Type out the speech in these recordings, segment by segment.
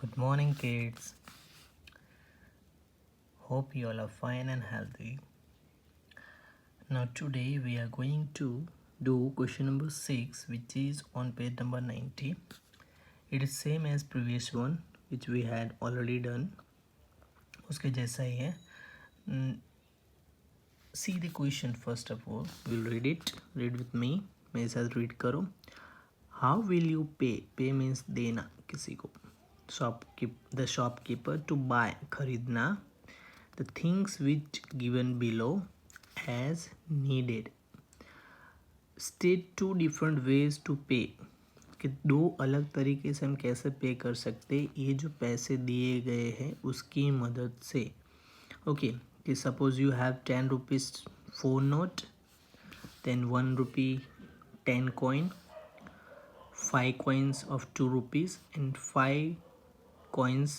Good morning, kids. Hope you all are fine and healthy. Now, today we are going to do question number 6, which is on page number 90. It is same as previous one, which we had already done. उसके जैसा ही है. See the question first of all. We'll read it. Read with me. मेरे साथ read करो. How will you pay? Pay means देना किसी को. The shopkeeper to buy खरीदना. The things which given below as needed. State two different ways to pay. कि दो अलग तरीके से हम कैसे पे कर सकते ये जो पैसे दिए गए हैं उसकी मदद से. ओके कि suppose you have 10 rupees 4 note, then 1 rupee 10 coin, 5 coins of 2 rupees and 5 coins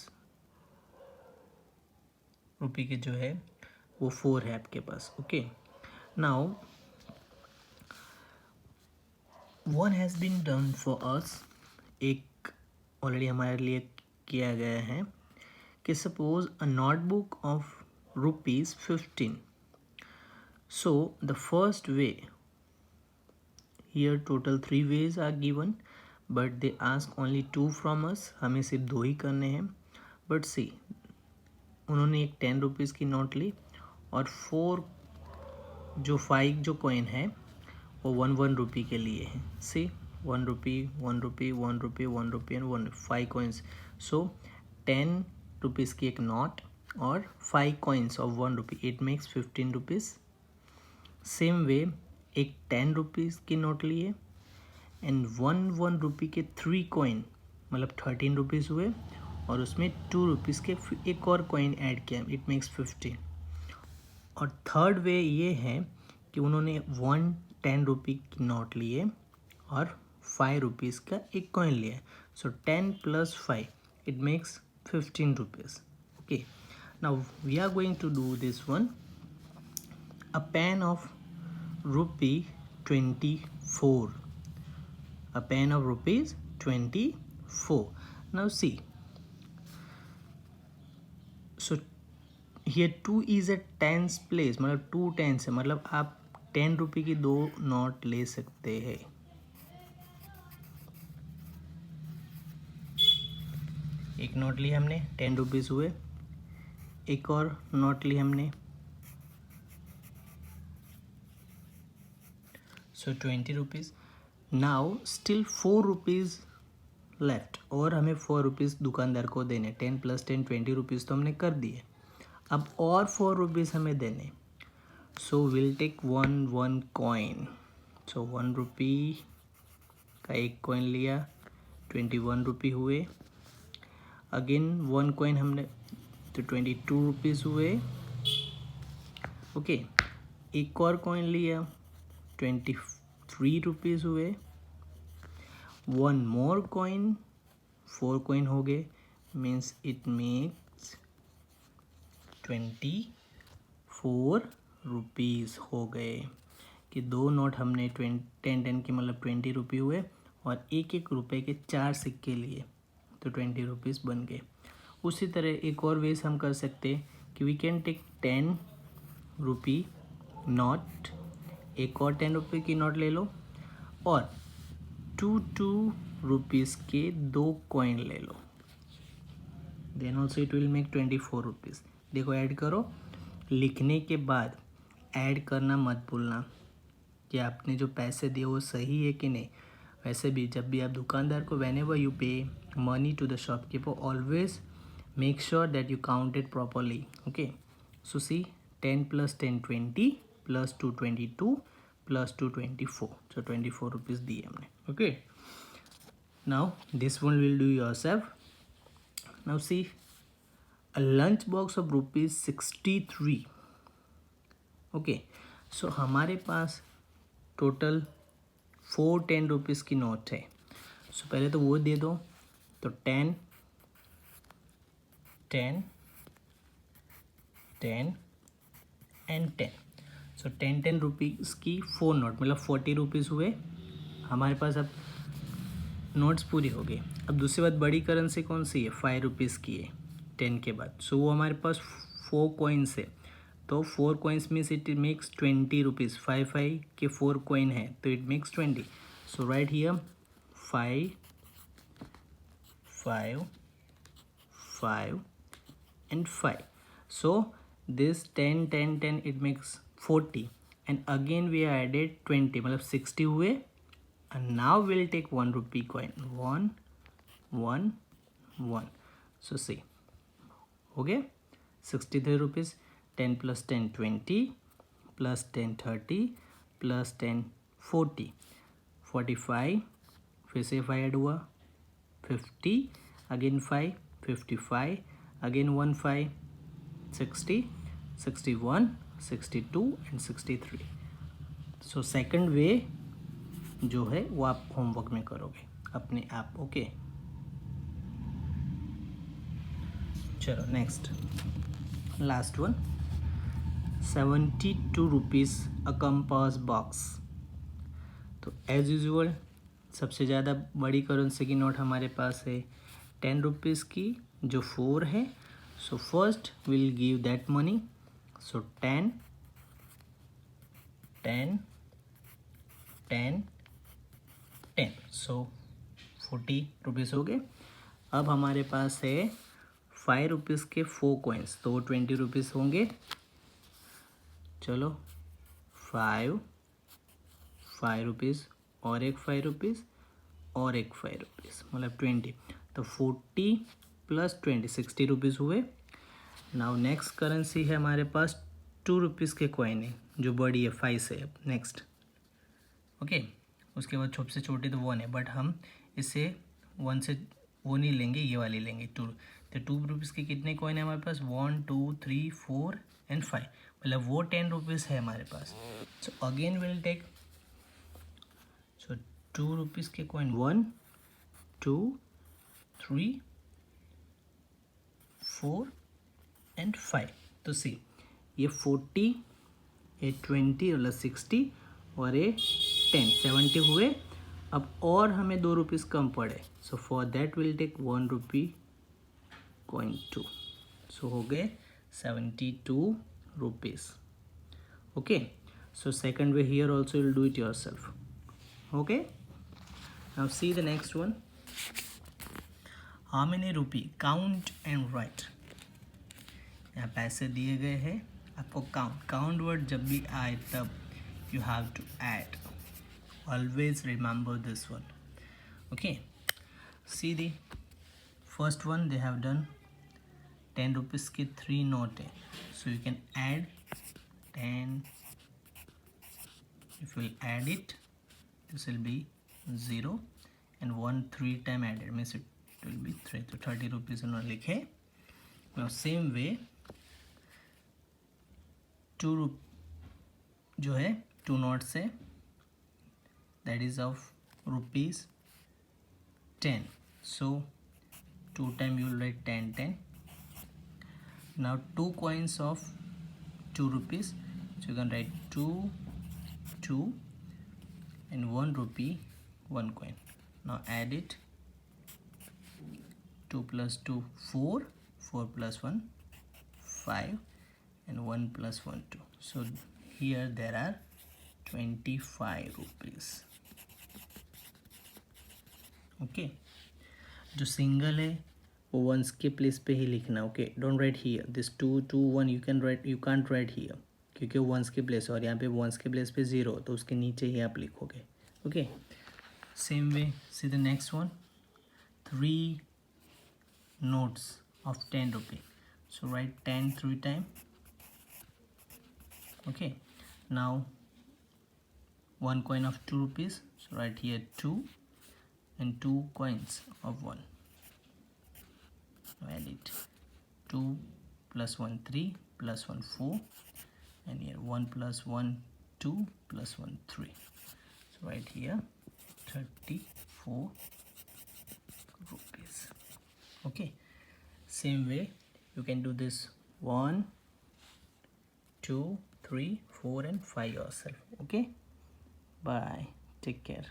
रुपये के जो है वो 4 है आपके पास. Okay now one has been done for us. एक ऑलरेडी हमारे लिए किया गया है कि suppose a notebook of ₹15. So the first way here total 3 ways are given but they ask only 2 from us. हमें सिर्फ 2 ही करने हैं. बट सी उन्होंने एक 10 रुपीज़ की नोट ली और 5 जो कॉइन है वो 1 रुपी के लिए है. सी 1 रुपी 1 रुपी 1 रुपी 1 rupee and 1 5 coins. So 10 rupees की एक नोट और 5 coins of 1 rupee, it makes 15 rupees. Same way एक 10 रुपीज़ की नोट लिए एंड 1 रुपी के 3 कॉइन मतलब 13 रुपीज़ हुए और उसमें 2 रुपीज़ के एक और कॉइन ऐड किया, इट मेक्स 15. और थर्ड वे ये है कि उन्होंने 10 रुपी की नोट लिए और 5 रुपीज़ का एक कॉइन लिया. So 10 + 5 it makes 15 rupees. Okay now we are going to do this one. A pen of ₹24. A pen of ₹24. Now see. So here 2 is a tens place, मतलब 2 tens है, मतलब आप 10 रुपये की 2 नोट ले सकते हैं. एक नोट ली हमने 10 रुपीज़ हुए, एक और नोट ली हमने सो 20 rupees. Now still 4 rupees left और हमें 4 रुपीज़ दुकानदार को देने. 10 + 10 20 रुपीज़ तो हमने कर दिए. अब और 4 रुपीज़ हमें देने. So will take 1 coin. So 1 rupee का एक कॉइन लिया, 21 रुपी हुए. अगेन 1 कॉइन हमने तो 22 रुपीज़ हुए. ओके एक और कॉइन लिया 23 रुपीज़ हुए. 1 मोर कॉइन 4 कॉइन हो गए, मीन्स इट मेक्स 24 रुपीज़ हो गए. कि 2 नोट हमने 10 की मतलब 20 रुपये हुए और एक रुपये के 4 सिक्के लिए तो 20 रुपीज़ बन गए. उसी तरह एक और वेज हम कर सकते हैं कि we can take 10 rupee note, एक और 10 रुपये की नोट ले लो और 2 रुपीज़ के 2 कॉइन ले लो. Then also it will make 24 rupees. देखो ऐड करो. लिखने के बाद ऐड करना मत भूलना कि आपने जो पैसे दिए वो सही है कि नहीं. वैसे भी जब भी आप दुकानदार को whenever you pay money to the shopkeeper, always make sure that you count it properly. Okay, so see 10 + 10 20 + 2 22 + 2 24. So 24 rupees दिए हमने. Okay, now this one will do yourself. Now see a lunch box of ₹63. Okay, so हमारे पास total 4 10 rupees की note है. सो पहले तो वो दे दो. तो 10 10 10 एंड 10. सो 10 रुपीज़ की 4 नोट मतलब 40 रुपीज़ हुए हमारे पास. अब नोट्स पूरी हो गई। अब दूसरी बात, बड़ी करेंसी कौन सी है? 5 रुपीज़ की है 10 के बाद। सो वो हमारे पास 4 कॉइन्स है, तो 4 coins means it makes 20 rupees. 5 के 4 कॉइन है तो it makes 20। So right here 5 5 5 and 5. So this 10 10 10 it makes 40, and again we added 20 मतलब 60 हुए। and now we'll take 1 rupee coin, 1 1 1। so see हो गया 63 रुपीज़। 10 + 10 20 + 10 30 + 10 40 45, फिर से 5 ऐड हुआ 50, again 5 55, again 1 5 60 61 62 and 63। So second वे जो है वो आप होमवर्क में करोगे अपने आप। ओके, चलो next last one, 72 rupees a compass box. तो एज यूजुअल सबसे ज़्यादा बड़ी करेंसी की नोट हमारे पास है 10 रुपीज़ की जो 4 है। So first will give that money. So 10 10 10 10, so 40 rupees हो गए। अब हमारे पास है 5 रुपीज़ के 4 कॉइन्स, तो 20 रुपीज़ होंगे। चलो 5 रुपीज़ और एक 5 रुपीज़ और एक 5 रुपीज़ मतलब 20, तो 40 + 20 60 रुपीज़ हुए। नाउ नेक्स्ट करेंसी है हमारे पास 2 रुपीज़ के कॉइन है जो बड़ी है 5 से। नेक्स्ट ओके, उसके बाद सबसे छोटी तो 1 है, बट हम इसे 1 से वो नहीं लेंगे, ये वाली लेंगे 2। तो 2 रुपीज़ के कितने कॉइन है हमारे पास? 1 2 3 4 एंड 5, मतलब वो 10 रुपीज़ है हमारे पास। So again will take, so 2 rupees के कॉइन 1 2 3 4 एंड 5। तो सी ये 40, ये 20 मतलब 60 और ये 10 70 हुए। अब और हमें 2 रुपीज़ कम पड़े, so for that will take 1 rupee coin 2। So हो गए 72 rupees. Okay, so second way here also will do it yourself. Okay, now see the next one. How many rupee? Count and write. यहाँ पैसे दिए गए हैं, आपको count word जब भी आए तब you have to add. Always remember this one. Okay, see the first one, they have done 10 rupees की 3 note है, so you can add 10. if you will add it, this will be 0 and 1 3 time added means it will be 3, तो 30 rupees उन्होंने लिखे। now same way 2 जो है 2 notes है, that is of rupees 10, so 2 time you will write 10 10. now 2 coins of 2 rupees, so you can write 2 2 and 1 rupee 1 coin. now add it, 2 + 2 4, 4 + 1 5 and 1 + 1 2, so here there are 25 rupees. Okay, जो single है वो once के place पे ही लिखना। Okay, don't write here this 2 2 1, you can't right here क्योंकि वो once के place है और यहाँ पे वंस के प्लेस पे 0, तो उसके नीचे ही आप लिखोगे। Okay, same way C the next one, 3 notes of 10 rupee, so write 10 3 time. okay, now 1 coin of 2 rupees, so write here 2 and 2 coins of 1, add it, 2 + 1 3 + 1 4 and here 1 + 1 2 + 1 3, so right here 34 rupees. okay, same way you can do this 1 2 3 4 and 5 yourself. okay, bye, take care.